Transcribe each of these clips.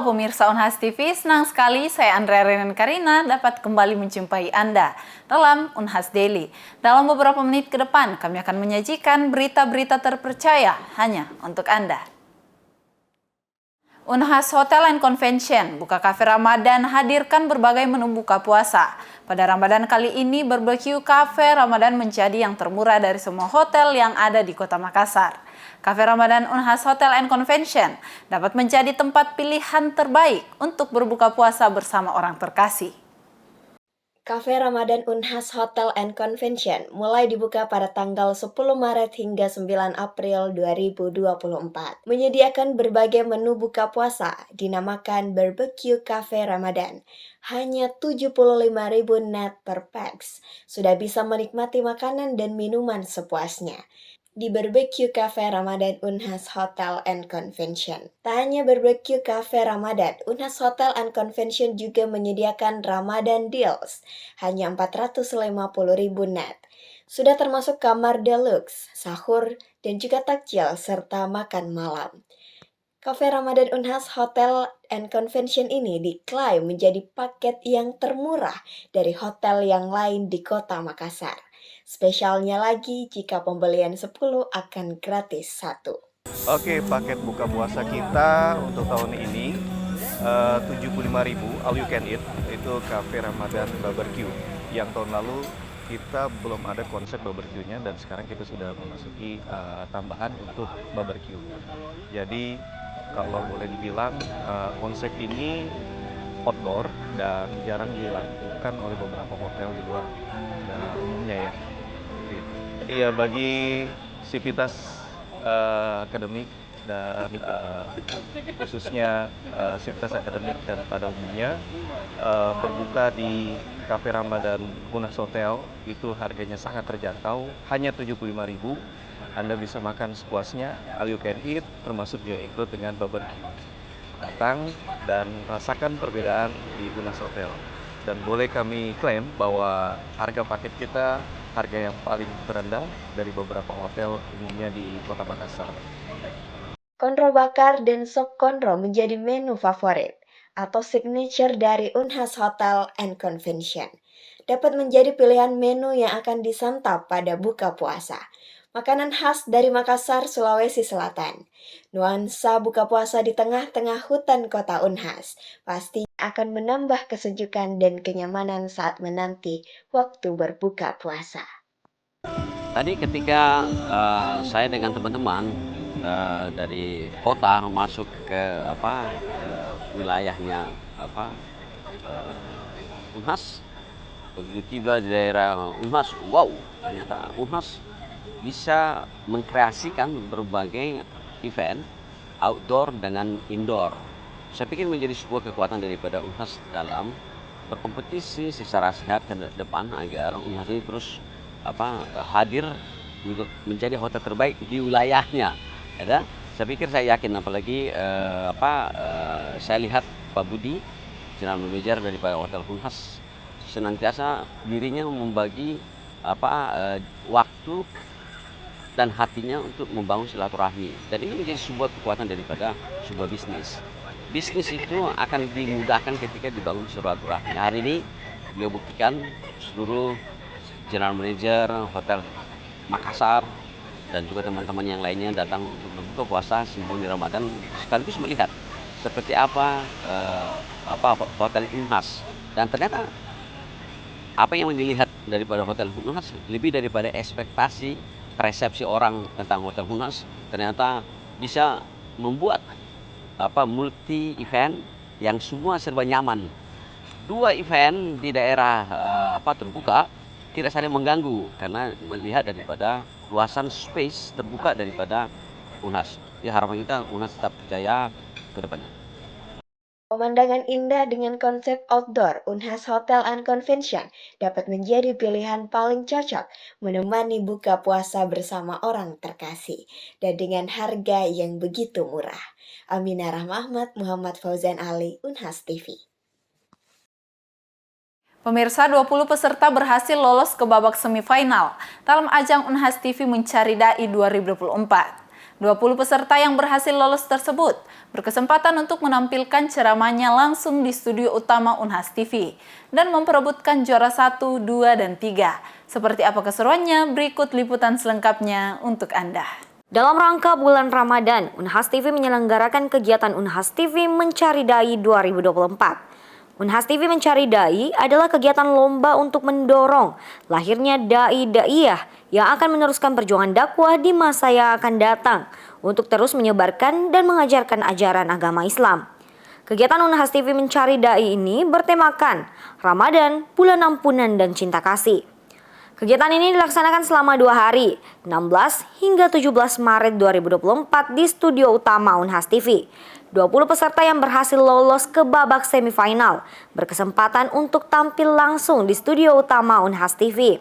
pemirsa Unhas TV, senang sekali saya Andrea Renen Karina dapat kembali menjumpai Anda dalam Unhas Daily. Dalam beberapa menit ke depan kami akan menyajikan berita-berita terpercaya hanya untuk Anda. Unhas Hotel and Convention buka kafe Ramadan hadirkan berbagai menu buka puasa. Pada Ramadan kali ini, barbecue kafe Ramadan menjadi yang termurah dari semua hotel yang ada di Kota Makassar. Kafe Ramadan Unhas Hotel and Convention dapat menjadi tempat pilihan terbaik untuk berbuka puasa bersama orang terkasih. Kafe Ramadan Unhas Hotel and Convention mulai dibuka pada tanggal 10 Maret hingga 9 April 2024. Menyediakan berbagai menu buka puasa, dinamakan Barbecue Cafe Ramadan. Hanya 75.000 net per pax. Sudah bisa menikmati makanan dan minuman sepuasnya di Barbecue Cafe Ramadan Unhas Hotel and Convention. Tak hanya Barbecue Cafe Ramadan, Unhas Hotel and Convention juga menyediakan Ramadan Deals, hanya 450.000 net. Sudah termasuk kamar deluxe, sahur, dan juga takjil serta makan malam. Cafe Ramadan Unhas Hotel and Convention ini diklaim menjadi paket yang termurah dari hotel yang lain di Kota Makassar. Spesialnya lagi jika pembelian 10 akan gratis 1. Oke, paket buka puasa kita untuk tahun ini 75.000 all you can eat itu Cafe Ramadan Barbecue. Yang tahun lalu kita belum ada konsep barbecue-nya dan sekarang kita sudah memasuki tambahan untuk barbecue. Jadi kalau boleh dibilang konsep ini outdoor dan jarang dilakukan oleh beberapa hotel di luar umumnya ya. Iya, bagi sivitas akademik dan khususnya sivitas akademik dan pada umumnya berbuka di Cafe Ramadan Unhas Hotel itu harganya sangat terjangkau, hanya 75.000. Anda bisa makan sepuasnya, all you can eat, termasuk juga ikut dengan barbecue. Datang dan rasakan perbedaan di Unhas Hotel. Dan boleh kami klaim bahwa harga paket kita harga yang paling terendah dari beberapa hotel umumnya di Kota Makassar. Konro bakar dan sop konro menjadi menu favorit atau signature dari Unhas Hotel and Convention. Dapat menjadi pilihan menu yang akan disantap pada buka puasa. Makanan khas dari Makassar, Sulawesi Selatan. Nuansa buka puasa di tengah-tengah hutan kota Unhas pasti akan menambah kesejukan dan kenyamanan saat menanti waktu berbuka puasa. Tadi ketika saya dengan teman-teman dari kota masuk ke wilayahnya Unhas, begitu tiba di daerah Unhas, wow, ternyata Unhas bisa mengkreasikan berbagai event outdoor dengan indoor. Saya pikir menjadi sebuah kekuatan daripada Unhas dalam berkompetisi secara sehat ke depan agar Unhas ini terus hadir untuk menjadi hotel terbaik di wilayahnya. Ya, saya pikir saya yakin, apalagi saya lihat Pak Budi, General Manager daripada Hotel Unhas, senantiasa dirinya membagi waktu dan hatinya untuk membangun silaturahmi. Dan ini menjadi sebuah kekuatan daripada sebuah bisnis. Bisnis itu akan dimudahkan ketika dibangun silaturahmi. Hari ini beliau buktikan seluruh General Manager Hotel Makassar dan juga teman-teman yang lainnya datang untuk berbuka puasa sebelum di Ramadan, sekaligus melihat seperti apa Hotel Unhas. Dan ternyata apa yang dilihat daripada Hotel Unhas lebih daripada ekspektasi persepsi orang tentang Hotel Unhas, ternyata bisa membuat multi event yang semua serba nyaman. 2 event di daerah terbuka tidak saling mengganggu karena melihat daripada luasan space terbuka daripada Unhas. Ya, harapan kita Unhas tetap berjaya ke depannya. Pemandangan indah dengan konsep outdoor Unhas Hotel and Convention dapat menjadi pilihan paling cocok menemani buka puasa bersama orang terkasih dan dengan harga yang begitu murah. Aminah Rahmahmat, Muhammad Fauzan Ali, Unhas TV. Pemirsa, 20 peserta berhasil lolos ke babak semifinal dalam ajang Unhas TV Mencari Dai 2024. 20 peserta yang berhasil lolos tersebut berkesempatan untuk menampilkan ceramahnya langsung di studio utama Unhas TV dan memperebutkan juara 1, 2, dan 3. Seperti apa keseruannya? Berikut liputan selengkapnya untuk Anda. Dalam rangka bulan Ramadan, Unhas TV menyelenggarakan kegiatan Unhas TV Mencari Dai 2024. Unhas TV Mencari Dai adalah kegiatan lomba untuk mendorong lahirnya dai-daiyah yang akan meneruskan perjuangan dakwah di masa yang akan datang untuk terus menyebarkan dan mengajarkan ajaran agama Islam. Kegiatan Unhas TV Mencari Dai ini bertemakan Ramadan, Bulan Ampunan dan Cinta Kasih. Kegiatan ini dilaksanakan selama 2 hari, 16 hingga 17 Maret 2024 di studio utama Unhas TV. 20 peserta yang berhasil lolos ke babak semifinal berkesempatan untuk tampil langsung di studio utama Unhas TV.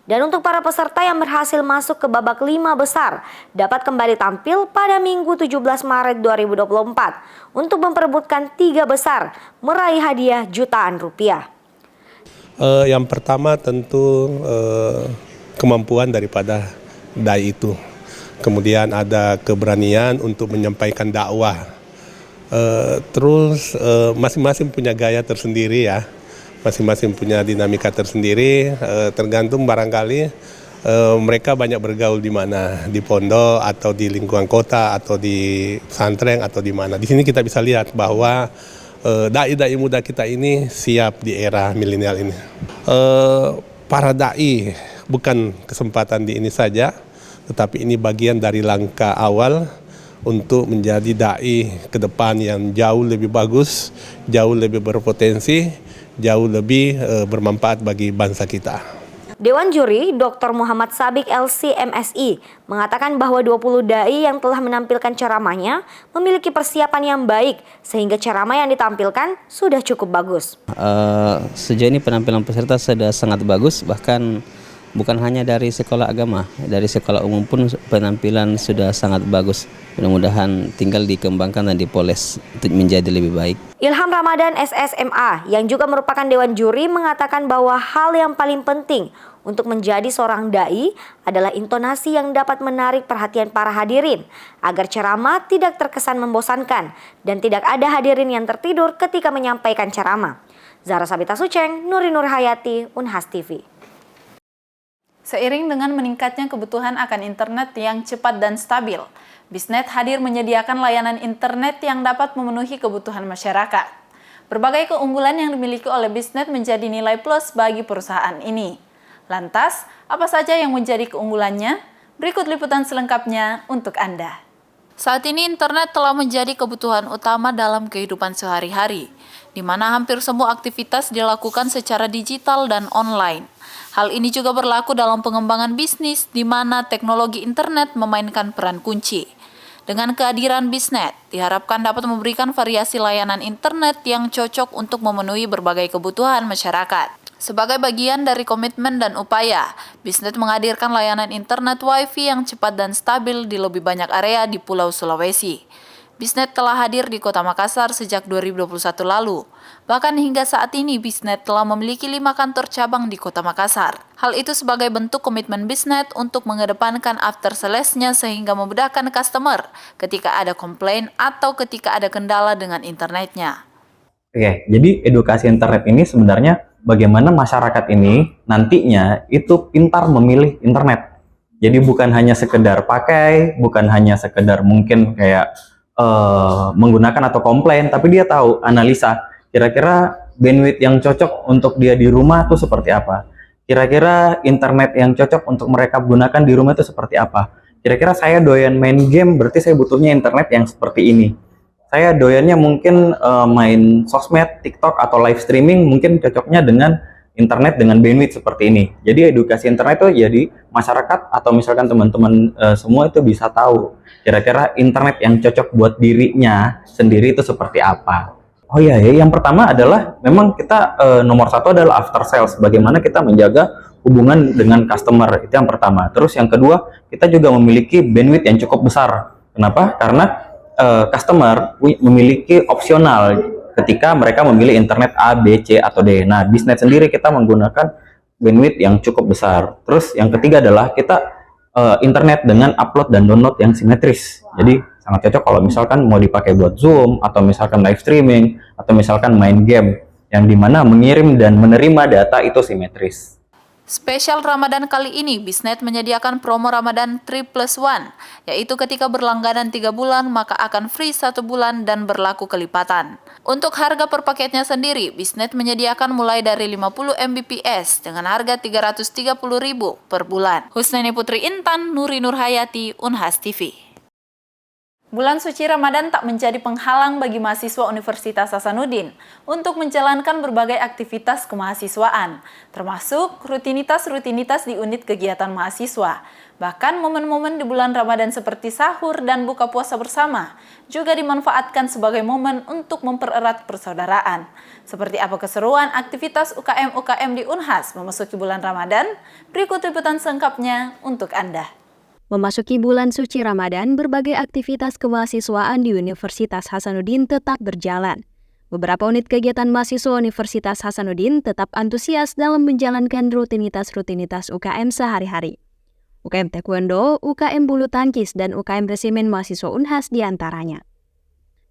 Dan untuk para peserta yang berhasil masuk ke babak 5 besar dapat kembali tampil pada Minggu 17 Maret 2024 untuk memperebutkan 3 besar meraih hadiah jutaan rupiah. Yang pertama tentu kemampuan daripada dai itu. Kemudian ada keberanian untuk menyampaikan dakwah. Terus masing-masing punya gaya tersendiri ya, masing-masing punya dinamika tersendiri, tergantung barangkali mereka banyak bergaul di mana, di pondok atau di lingkungan kota atau di pesantren atau di mana. Di sini kita bisa lihat bahwa dai-dai muda kita ini siap di era milenial ini. Para dai bukan kesempatan di ini saja, tetapi ini bagian dari langkah awal untuk menjadi dai ke depan yang jauh lebih bagus, jauh lebih berpotensi, jauh lebih bermanfaat bagi bangsa kita. Dewan Juri Dr. Muhammad Sabik LC MSI mengatakan bahwa 20 dai yang telah menampilkan ceramahnya memiliki persiapan yang baik sehingga ceramah yang ditampilkan sudah cukup bagus. Sejauh ini penampilan peserta sudah sangat bagus, bahkan bukan hanya dari sekolah agama, dari sekolah umum pun penampilan sudah sangat bagus. Mudah-mudahan tinggal dikembangkan dan dipoles untuk menjadi lebih baik. Ilham Ramadan SSMA yang juga merupakan Dewan Juri mengatakan bahwa hal yang paling penting untuk menjadi seorang dai adalah intonasi yang dapat menarik perhatian para hadirin agar ceramah tidak terkesan membosankan dan tidak ada hadirin yang tertidur ketika menyampaikan ceramah. Zahra Sabita Suceng, Nuri Nurhayati, Unhas TV. Seiring dengan meningkatnya kebutuhan akan internet yang cepat dan stabil, Bisnet hadir menyediakan layanan internet yang dapat memenuhi kebutuhan masyarakat. Berbagai keunggulan yang dimiliki oleh Bisnet menjadi nilai plus bagi perusahaan ini. Lantas, apa saja yang menjadi keunggulannya? Berikut liputan selengkapnya untuk Anda. Saat ini internet telah menjadi kebutuhan utama dalam kehidupan sehari-hari, di mana hampir semua aktivitas dilakukan secara digital dan online. Hal ini juga berlaku dalam pengembangan bisnis, di mana teknologi internet memainkan peran kunci. Dengan kehadiran Bisnet, diharapkan dapat memberikan variasi layanan internet yang cocok untuk memenuhi berbagai kebutuhan masyarakat. Sebagai bagian dari komitmen dan upaya, Bisnet menghadirkan layanan internet Wi-Fi yang cepat dan stabil di lebih banyak area di Pulau Sulawesi. Bisnet telah hadir di Kota Makassar sejak 2021 lalu. Bahkan hingga saat ini, Bisnet telah memiliki 5 kantor cabang di Kota Makassar. Hal itu sebagai bentuk komitmen Bisnet untuk mengedepankan after sales-nya sehingga memudahkan customer ketika ada komplain atau ketika ada kendala dengan internetnya. Oke, jadi edukasi internet ini sebenarnya bagaimana masyarakat ini nantinya itu pintar memilih internet. Jadi bukan hanya sekedar pakai, bukan hanya sekedar mungkin kayak menggunakan atau komplain, tapi dia tahu analisa kira-kira bandwidth yang cocok untuk dia di rumah itu seperti apa, kira-kira internet yang cocok untuk mereka gunakan di rumah itu seperti apa, kira-kira saya doyan main game berarti saya butuhnya internet yang seperti ini, saya doyannya mungkin main sosmed, TikTok atau live streaming mungkin cocoknya dengan internet dengan bandwidth seperti ini. Jadi edukasi internet itu jadi masyarakat atau misalkan teman-teman semua itu bisa tahu kira-kira internet yang cocok buat dirinya sendiri itu seperti apa. Oh iya, yang pertama adalah memang kita nomor satu adalah after sales. Bagaimana kita menjaga hubungan dengan customer, itu yang pertama. Terus yang kedua, kita juga memiliki bandwidth yang cukup besar. Kenapa? Karena customer memiliki opsional ketika mereka memilih internet A, B, C, atau D. Nah, Bisnet sendiri kita menggunakan bandwidth yang cukup besar. Terus yang ketiga adalah kita internet dengan upload dan download yang simetris. Jadi sangat cocok kalau misalkan mau dipakai buat Zoom, atau misalkan live streaming, atau misalkan main game, yang dimana mengirim dan menerima data itu simetris. Spesial Ramadan kali ini, Bisnet menyediakan promo Ramadan 3+1, yaitu ketika berlangganan 3 bulan maka akan free 1 bulan dan berlaku kelipatan. Untuk harga per paketnya sendiri, Bisnet menyediakan mulai dari 50 Mbps dengan harga Rp330.000 per bulan. Husneni Putri Intan, Nuri Nurhayati, Unhas TV. Bulan suci Ramadan tak menjadi penghalang bagi mahasiswa Universitas Hasanuddin untuk menjalankan berbagai aktivitas kemahasiswaan, termasuk rutinitas-rutinitas di unit kegiatan mahasiswa. Bahkan momen-momen di bulan Ramadan seperti sahur dan buka puasa bersama juga dimanfaatkan sebagai momen untuk mempererat persaudaraan. Seperti apa keseruan aktivitas UKM-UKM di Unhas memasuki bulan Ramadan? Berikut liputan selengkapnya untuk Anda. Memasuki bulan suci Ramadan, berbagai aktivitas kemahasiswaan di Universitas Hasanuddin tetap berjalan. Beberapa unit kegiatan mahasiswa Universitas Hasanuddin tetap antusias dalam menjalankan rutinitas-rutinitas UKM sehari-hari. UKM Taekwondo, UKM Bulu Tangkis, dan UKM Resimen Mahasiswa Unhas diantaranya.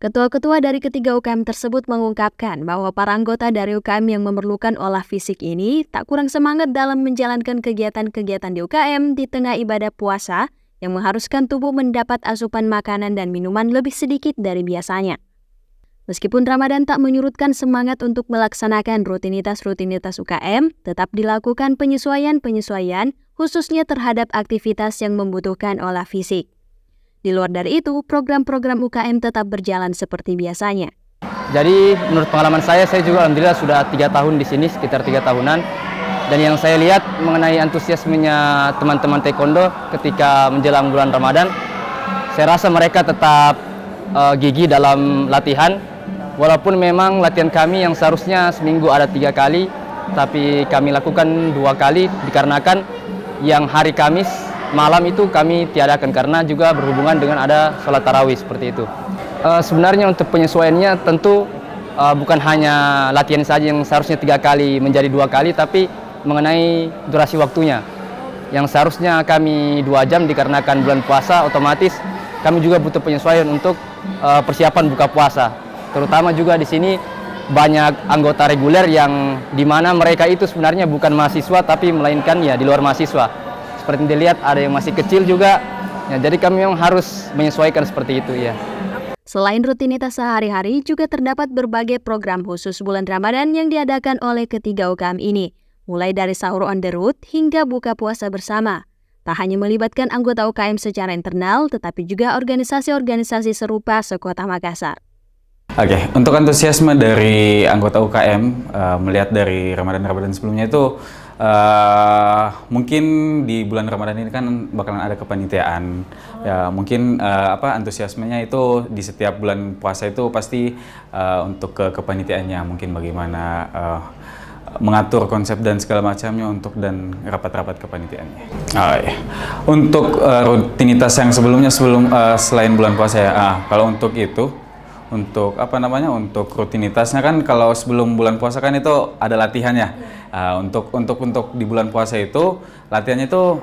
Ketua-ketua dari ketiga UKM tersebut mengungkapkan bahwa para anggota dari UKM yang memerlukan olah fisik ini tak kurang semangat dalam menjalankan kegiatan-kegiatan di UKM di tengah ibadah puasa yang mengharuskan tubuh mendapat asupan makanan dan minuman lebih sedikit dari biasanya. Meskipun Ramadan tak menyurutkan semangat untuk melaksanakan rutinitas-rutinitas UKM, tetap dilakukan penyesuaian-penyesuaian khususnya terhadap aktivitas yang membutuhkan olah fisik. Di luar dari itu, program-program UKM tetap berjalan seperti biasanya. Jadi menurut pengalaman saya juga alhamdulillah sudah 3 tahun di sini, sekitar 3 tahunan. Dan yang saya lihat mengenai antusiasmenya teman-teman taekwondo ketika menjelang bulan Ramadan, saya rasa mereka tetap gigih dalam latihan. Walaupun memang latihan kami yang seharusnya seminggu ada 3 kali, tapi kami lakukan 2 kali dikarenakan yang hari Kamis malam itu kami tiadakan karena juga berhubungan dengan ada sholat tarawih seperti itu. Sebenarnya untuk penyesuaiannya tentu bukan hanya latihan saja yang seharusnya 3 kali menjadi 2 kali, tapi mengenai durasi waktunya. Yang seharusnya kami 2 jam dikarenakan bulan puasa, otomatis kami juga butuh penyesuaian untuk persiapan buka puasa. Terutama juga di sini banyak anggota reguler yang dimana mereka itu sebenarnya bukan mahasiswa tapi melainkan ya di luar mahasiswa. Seperti dilihat ada yang masih kecil juga, ya, jadi kami memang harus menyesuaikan seperti itu ya. Selain rutinitas sehari-hari, juga terdapat berbagai program khusus bulan Ramadan yang diadakan oleh ketiga UKM ini, mulai dari sahur on the road hingga buka puasa bersama. Tak hanya melibatkan anggota UKM secara internal, tetapi juga organisasi-organisasi serupa sekota Makassar. Oke, untuk antusiasme dari anggota UKM melihat dari Ramadan sebelumnya itu mungkin di bulan Ramadan ini kan bakalan ada kepanitiaan. Ya, mungkin antusiasmenya itu di setiap bulan puasa itu pasti untuk kepanitiaannya, mungkin bagaimana mengatur konsep dan segala macamnya untuk dan rapat-rapat kepanitiaannya. Untuk rutinitas yang sebelumnya selain bulan puasa ya, kalau untuk itu untuk untuk rutinitasnya kan kalau sebelum bulan puasa kan itu ada latihannya. Untuk di bulan puasa itu latihannya itu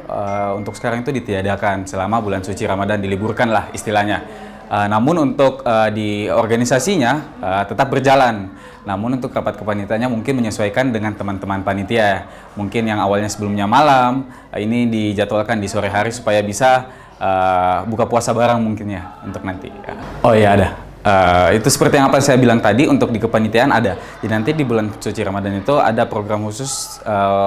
untuk sekarang itu ditiadakan selama bulan suci Ramadan, diliburkan lah istilahnya. Namun untuk di organisasinya tetap berjalan. Namun untuk rapat kepanitiaannya mungkin menyesuaikan dengan teman-teman panitia. Mungkin yang awalnya sebelumnya malam, ini dijadwalkan di sore hari supaya bisa buka puasa bareng mungkin ya untuk nanti. Oh iya ada. Itu seperti yang apa saya bilang tadi, untuk di kepanitiaan ada. Jadi nanti di bulan suci Ramadan itu ada program khusus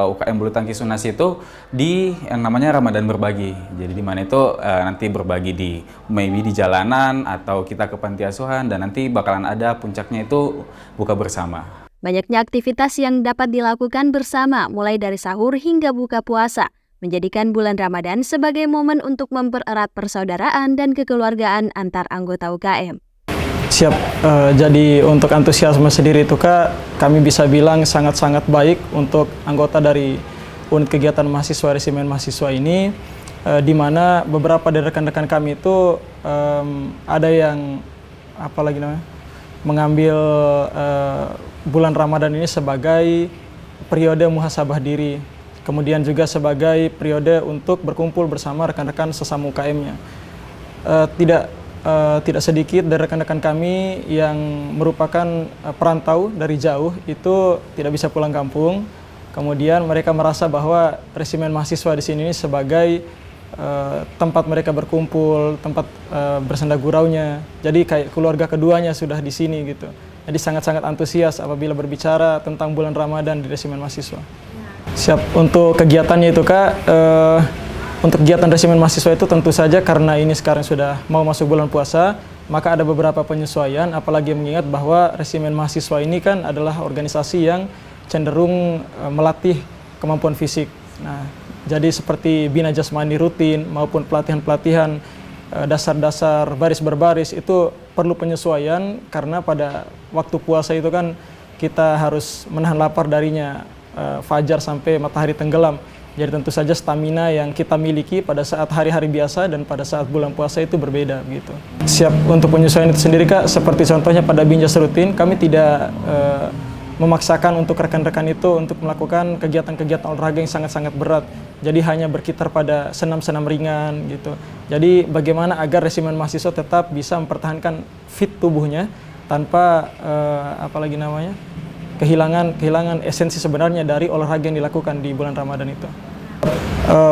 UKM Bulu Tangkis Unhas itu di yang namanya Ramadan Berbagi. Jadi di mana itu nanti berbagi di maybe di jalanan atau kita ke panti asuhan, dan nanti bakalan ada puncaknya itu buka bersama. Banyaknya aktivitas yang dapat dilakukan bersama mulai dari sahur hingga buka puasa, menjadikan bulan Ramadan sebagai momen untuk mempererat persaudaraan dan kekeluargaan antar anggota UKM. Siap, jadi untuk antusiasme sendiri itu Kak, kami bisa bilang sangat-sangat baik untuk anggota dari unit kegiatan mahasiswa resimen mahasiswa ini, di mana beberapa dari rekan-rekan kami itu ada yang mengambil bulan Ramadan ini sebagai periode muhasabah diri. kemudian juga sebagai periode untuk berkumpul bersama rekan-rekan sesama UKM-nya. Tidak sedikit dari rekan-rekan kami yang merupakan perantau dari jauh itu tidak bisa pulang kampung. Kemudian mereka merasa bahwa resimen mahasiswa di sini sebagai tempat mereka berkumpul, tempat bersenda guraunya. Jadi kayak keluarga keduanya sudah di sini gitu. Jadi sangat-sangat antusias apabila berbicara tentang bulan Ramadan di resimen mahasiswa. Siap untuk kegiatannya itu Kak. Untuk kegiatan resimen mahasiswa itu tentu saja karena ini sekarang sudah mau masuk bulan puasa, maka ada beberapa penyesuaian, apalagi mengingat bahwa resimen mahasiswa ini kan adalah organisasi yang cenderung melatih kemampuan fisik. Nah, jadi seperti bina jasmani rutin maupun pelatihan-pelatihan dasar-dasar baris berbaris itu perlu penyesuaian karena pada waktu puasa itu kan kita harus menahan lapar darinya fajar sampai matahari tenggelam. Jadi tentu saja stamina yang kita miliki pada saat hari-hari biasa dan pada saat bulan puasa itu berbeda gitu. Siap untuk penyesuaian itu sendiri Kak, seperti contohnya pada binjas rutin kami tidak memaksakan untuk rekan-rekan itu untuk melakukan kegiatan-kegiatan olahraga yang sangat-sangat berat. Jadi hanya berkitar pada senam-senam ringan gitu. Jadi bagaimana agar resimen mahasiswa tetap bisa mempertahankan fit tubuhnya tanpa kehilangan esensi sebenarnya dari olahraga yang dilakukan di bulan Ramadan itu.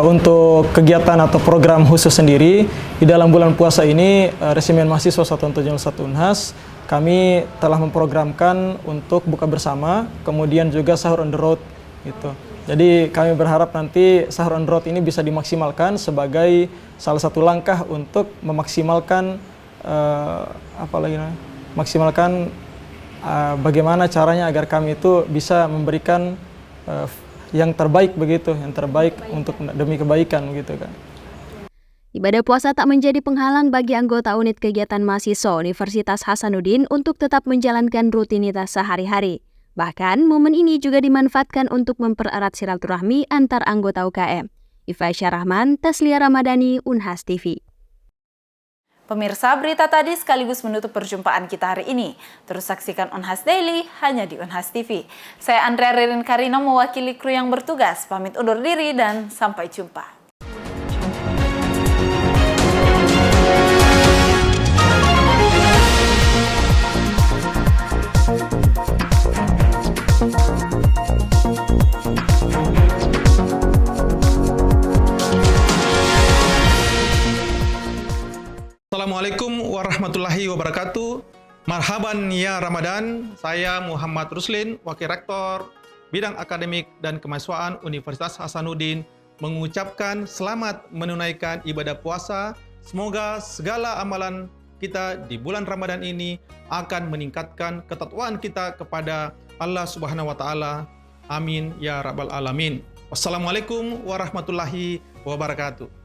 Untuk kegiatan atau program khusus sendiri di dalam bulan puasa ini resimen mahasiswa Satuan 71 Unhas kami telah memprogramkan untuk buka bersama, kemudian juga sahur on the road gitu. Jadi kami berharap nanti sahur on the road ini bisa dimaksimalkan sebagai salah satu langkah untuk memaksimalkan bagaimana caranya agar kami itu bisa memberikan yang terbaik begitu, yang terbaik untuk demi kebaikan gitu kan. Ibadah puasa tak menjadi penghalang bagi anggota unit kegiatan mahasiswa Universitas Hasanuddin untuk tetap menjalankan rutinitas sehari-hari. Bahkan, momen ini juga dimanfaatkan untuk mempererat silaturahmi antar anggota UKM. Ifaisyah Rahman, Taslia Ramadhani, Unhas TV. Pemirsa, berita tadi sekaligus menutup perjumpaan kita hari ini. Terus saksikan Unhas Daily hanya di Unhas TV. Saya Andrea Ririn Karina mewakili kru yang bertugas. Pamit undur diri dan sampai jumpa. Assalamualaikum warahmatullahi wabarakatuh. Marhaban ya Ramadan. Saya Muhammad Ruslin, Wakil Rektor Bidang Akademik dan Kemahasiswaan Universitas Hasanuddin mengucapkan selamat menunaikan ibadah puasa. Semoga segala amalan kita di bulan Ramadan ini akan meningkatkan ketakwaan kita kepada Allah Subhanahu wa taala. Amin ya rabbal alamin. Wassalamualaikum warahmatullahi wabarakatuh.